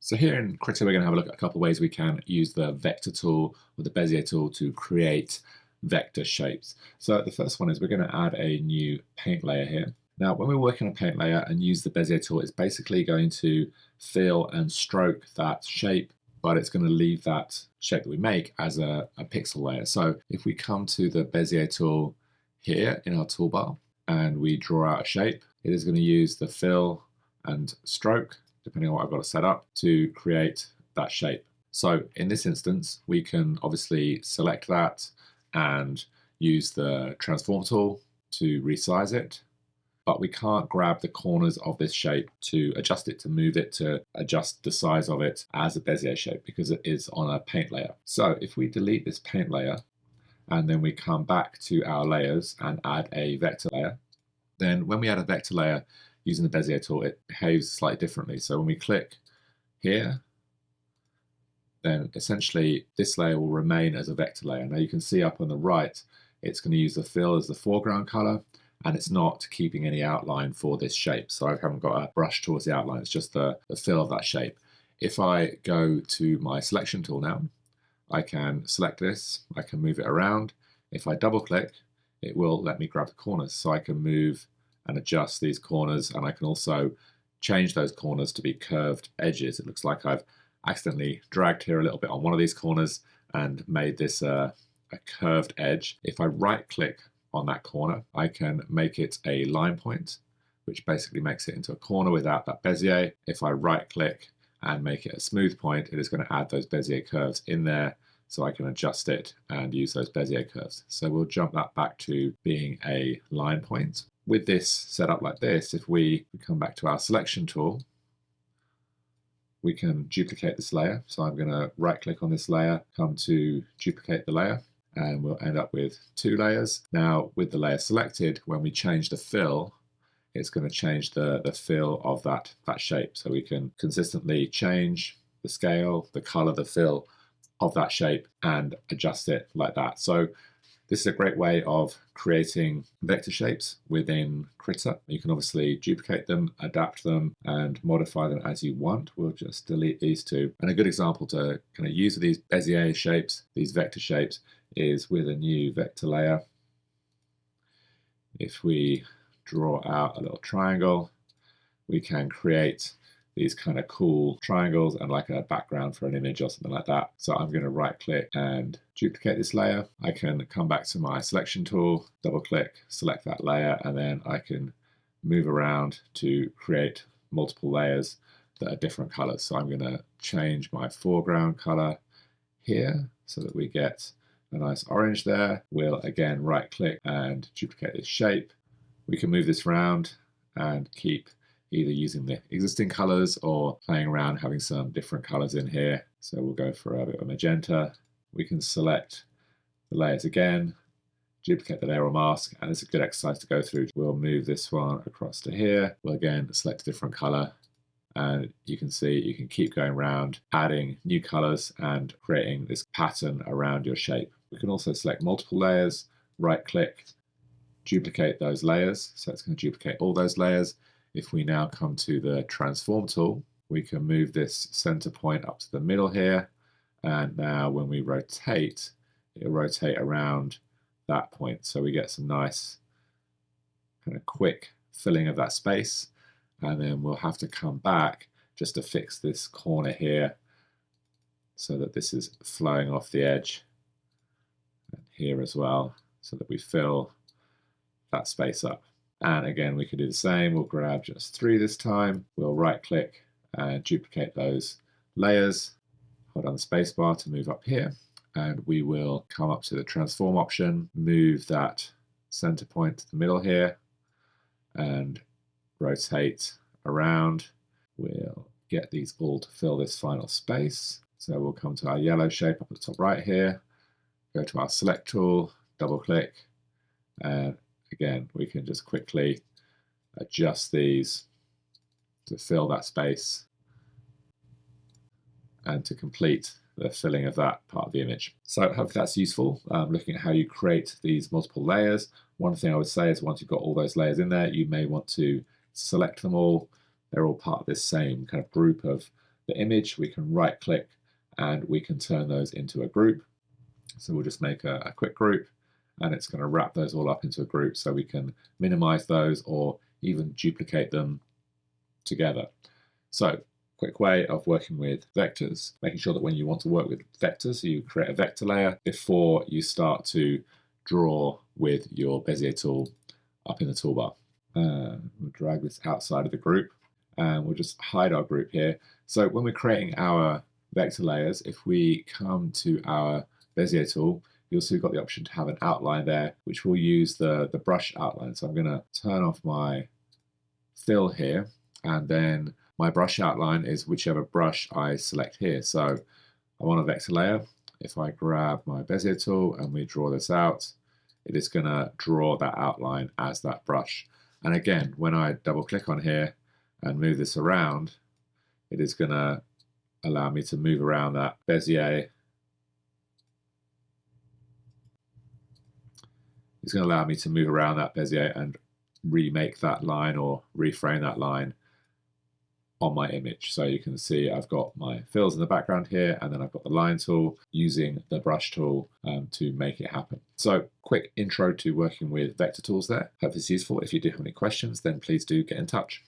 So here in Krita, we're going to have a look at a couple of ways we can use the vector tool or the Bezier tool to create vector shapes. So the first one is we're going to add a new paint layer here. Now, when we're working on a paint layer and use the Bezier tool, it's basically going to fill and stroke that shape, but it's going to leave that shape that we make as a pixel layer. So if we come to the Bezier tool here in our toolbar and we draw out a shape, it is going to use the fill and stroke, depending on what I've got it set up, to create that shape. So in this instance, we can obviously select that and use the transform tool to resize it, but we can't grab the corners of this shape to adjust it, to move it, to adjust the size of it as a Bezier shape because it is on a paint layer. So if we delete this paint layer and then we come back to our layers and add a vector layer, then when we add a vector layer using the Bezier tool, it behaves slightly differently. So when we click here, then essentially this layer will remain as a vector layer. Now you can see up on the right, it's going to use the fill as the foreground color, and it's not keeping any outline for this shape. So I haven't got a brush towards the outline, it's just the fill of that shape. If I go to my selection tool now, I can select this, I can move it around. If I double click, it will let me grab the corners. So I can move and adjust these corners, and I can also change those corners to be curved edges. It looks like I've accidentally dragged here a little bit on one of these corners and made this a curved edge. If I right click on that corner, I can make it a line point, which basically makes it into a corner without that Bezier. If I right click and make it a smooth point, it is going to add those Bezier curves in there, so I can adjust it and use those Bezier curves. So we'll jump that back to being a line point. With this set up like this, if we come back to our selection tool, we can duplicate this layer. So I'm going to right click on this layer, come to duplicate the layer, and we'll end up with two layers. Now with the layer selected, when we change the fill, it's going to change the fill of that shape. So we can consistently change the scale, the color, the fill of that shape and adjust it like that. So this is a great way of creating vector shapes within Krita. You can obviously duplicate them, adapt them, and modify them as you want. We'll just delete these two. And a good example to kind of use these Bezier shapes, these vector shapes, is with a new vector layer. If we draw out a little triangle, we can create these kind of cool triangles and like a background for an image or something like that. So I'm going to right click and duplicate this layer. I can come back to my selection tool, double click, select that layer, and then I can move around to create multiple layers that are different colors. So I'm going to change my foreground color here so that we get a nice orange there. We'll again right click and duplicate this shape. We can move this around and keep either using the existing colors or playing around having some different colors in here. So we'll go for a bit of magenta. We can select the layers again, duplicate the layer or mask, and it's a good exercise to go through. We'll move this one across to here. We'll again select a different color, and you can see you can keep going around, adding new colors and creating this pattern around your shape. We can also select multiple layers, right click, duplicate those layers. So it's going to duplicate all those layers. If we now come to the transform tool, we can move this center point up to the middle here. And now when we rotate, it'll rotate around that point. So we get some nice kind of quick filling of that space. And then we'll have to come back just to fix this corner here so that this is flowing off the edge and here as well, so that we fill that space up. And again, we can do the same. We'll grab just 3 this time. We'll right click and duplicate those layers. Hold down the space bar to move up here. And we will come up to the transform option, move that center point to the middle here, and rotate around. We'll get these all to fill this final space. So we'll come to our yellow shape up at the top right here, go to our select tool, double click, and again, we can just quickly adjust these to fill that space and to complete the filling of that part of the image. So hopefully that's useful, looking at how you create these multiple layers. One thing I would say is once you've got all those layers in there, you may want to select them all. They're all part of this same kind of group of the image, we can right click and we can turn those into a group. So we'll just make a quick group, and it's going to wrap those all up into a group so we can minimize those or even duplicate them together. So quick way of working with vectors, making sure that when you want to work with vectors, you create a vector layer before you start to draw with your Bezier tool up in the toolbar. We'll drag this outside of the group and we'll just hide our group here. So when we're creating our vector layers, if we come to our Bezier tool, you'll see we've got the option to have an outline there, which we'll use the brush outline. So I'm going to turn off my fill here, and then my brush outline is whichever brush I select here. So I want a vector layer. If I grab my Bezier tool and we draw this out, it is going to draw that outline as that brush. And again, when I double click on here and move this around, it is going to allow me to move around that Bezier. It's going to allow me to move around that Bezier and remake that line or reframe that line on my image. So you can see I've got my fills in the background here, and then I've got the line tool using the brush tool to make it happen. So quick intro to working with vector tools there. Hope this is useful. If you do have any questions, then please do get in touch.